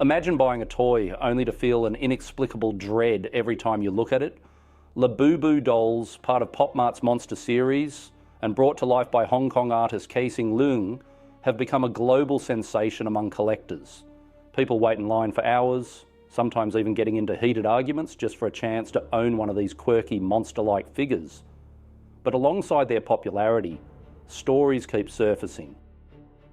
Imagine buying a toy only to feel an inexplicable dread every time you look at it. Laboubu Dolls, part of Pop Mart's Monster series, and brought to life by Hong Kong artist Kaising Leung, have become a global sensation among collectors. People wait in line for hours, sometimes even getting into heated arguments just for a chance to own one of these quirky, monster-like figures. But alongside their popularity, stories keep surfacing.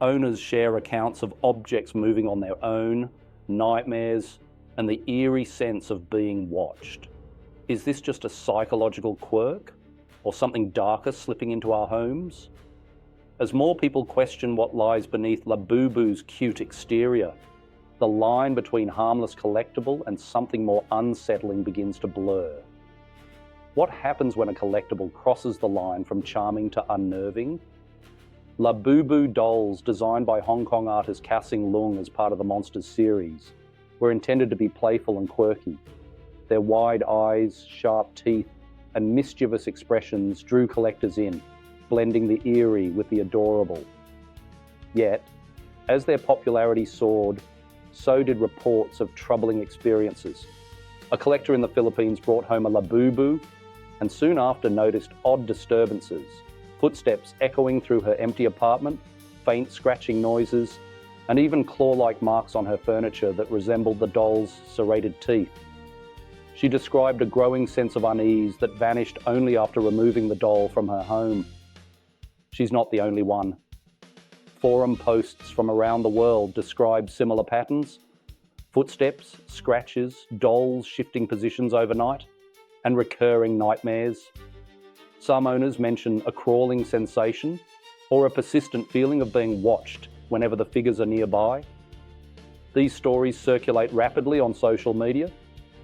Owners share accounts of objects moving on their own, nightmares, and the eerie sense of being watched. Is this just a psychological quirk, or something darker slipping into our homes? As more people question what lies beneath Labubu's cute exterior, the line between harmless collectible and something more unsettling begins to blur. What happens when a collectible crosses the line from charming to unnerving? Laboubu Dolls, designed by Hong Kong artist Kaising Leung as part of the Monsters series, were intended to be playful and quirky. Their wide eyes, sharp teeth, and mischievous expressions drew collectors in, blending the eerie with the adorable. Yet, as their popularity soared, so did reports of troubling experiences. A collector in the Philippines brought home a labubu and soon after noticed odd disturbances, footsteps echoing through her empty apartment, faint scratching noises, and even claw-like marks on her furniture that resembled the doll's serrated teeth. She described a growing sense of unease that vanished only after removing the doll from her home. She's not the only one. Forum posts from around the world describe similar patterns: footsteps, scratches, dolls shifting positions overnight, and recurring nightmares. Some owners mention a crawling sensation or a persistent feeling of being watched whenever the figures are nearby. These stories circulate rapidly on social media,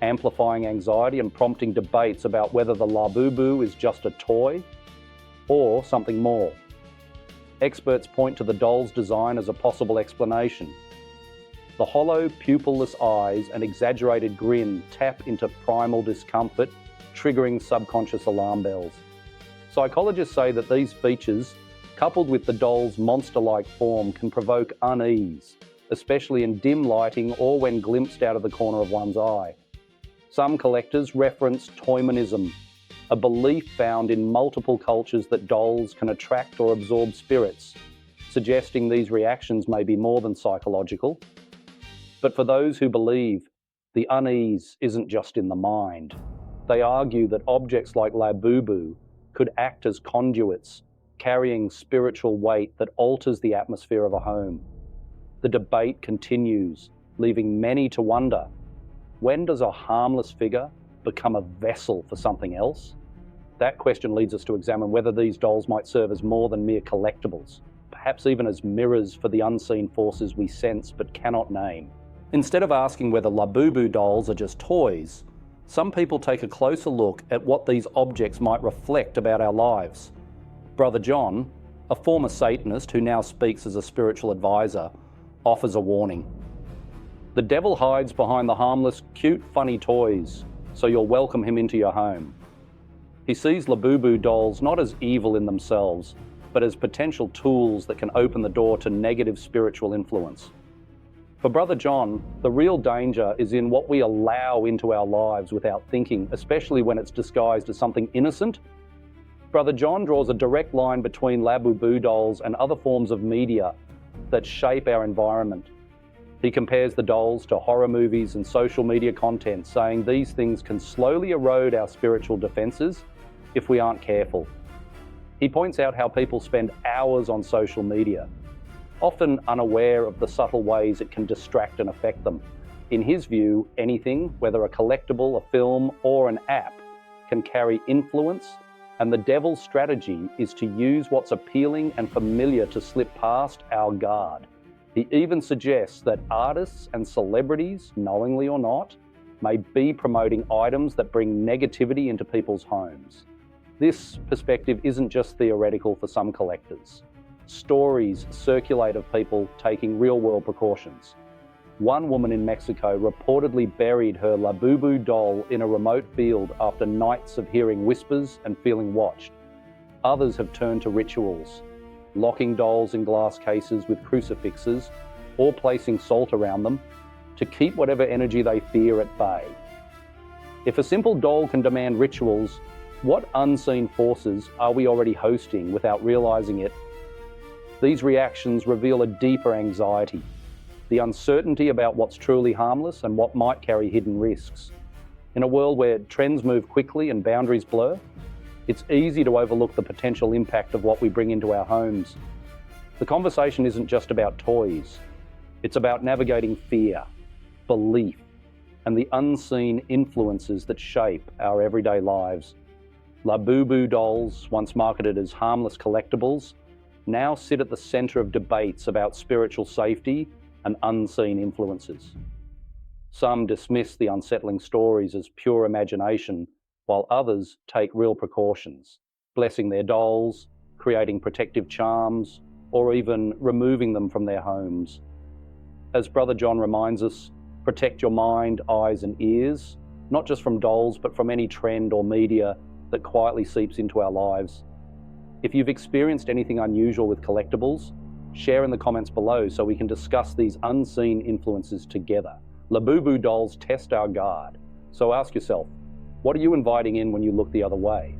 amplifying anxiety and prompting debates about whether the labubu is just a toy or something more. Experts point to the doll's design as a possible explanation. The hollow, pupilless eyes and exaggerated grin tap into primal discomfort, triggering subconscious alarm bells. Psychologists say that these features, coupled with the doll's monster-like form, can provoke unease, especially in dim lighting or when glimpsed out of the corner of one's eye. Some collectors reference toymanism, a belief found in multiple cultures that dolls can attract or absorb spirits, suggesting these reactions may be more than psychological. But for those who believe, the unease isn't just in the mind. They argue that objects like Labubu could act as conduits, carrying spiritual weight that alters the atmosphere of a home. The debate continues, leaving many to wonder, when does a harmless figure become a vessel for something else? That question leads us to examine whether these dolls might serve as more than mere collectibles, perhaps even as mirrors for the unseen forces we sense but cannot name. Instead of asking whether Labubu dolls are just toys, some people take a closer look at what these objects might reflect about our lives. Brother John, a former Satanist who now speaks as a spiritual advisor, offers a warning. The devil hides behind the harmless, cute, funny toys, so you'll welcome him into your home. He sees Labubu dolls not as evil in themselves, but as potential tools that can open the door to negative spiritual influence. For Brother John, the real danger is in what we allow into our lives without thinking, especially when it's disguised as something innocent. Brother John draws a direct line between Labubu dolls and other forms of media that shape our environment. He compares the dolls to horror movies and social media content, saying these things can slowly erode our spiritual defenses if we aren't careful. He points out how people spend hours on social media, often unaware of the subtle ways it can distract and affect them. In his view, anything, whether a collectible, a film, or an app, can carry influence, and the devil's strategy is to use what's appealing and familiar to slip past our guard. He even suggests that artists and celebrities, knowingly or not, may be promoting items that bring negativity into people's homes. This perspective isn't just theoretical for some collectors. Stories circulate of people taking real-world precautions. One woman in Mexico reportedly buried her Labubu doll in a remote field after nights of hearing whispers and feeling watched. Others have turned to rituals, locking dolls in glass cases with crucifixes or placing salt around them, to keep whatever energy they fear at bay. If a simple doll can demand rituals, what unseen forces are we already hosting without realizing it? These reactions reveal a deeper anxiety, the uncertainty about what's truly harmless and what might carry hidden risks. In a world where trends move quickly and boundaries blur, it's easy to overlook the potential impact of what we bring into our homes. The conversation isn't just about toys. It's about navigating fear, belief, and the unseen influences that shape our everyday lives. Laboubu dolls, once marketed as harmless collectibles, now sit at the center of debates about spiritual safety and unseen influences. Some dismiss the unsettling stories as pure imagination, while others take real precautions, blessing their dolls, creating protective charms, or even removing them from their homes. As Brother John reminds us, protect your mind, eyes, and ears, not just from dolls, but from any trend or media that quietly seeps into our lives. If you've experienced anything unusual with collectibles, share in the comments below so we can discuss these unseen influences together. Laboubu dolls test our guard. So ask yourself, what are you inviting in when you look the other way?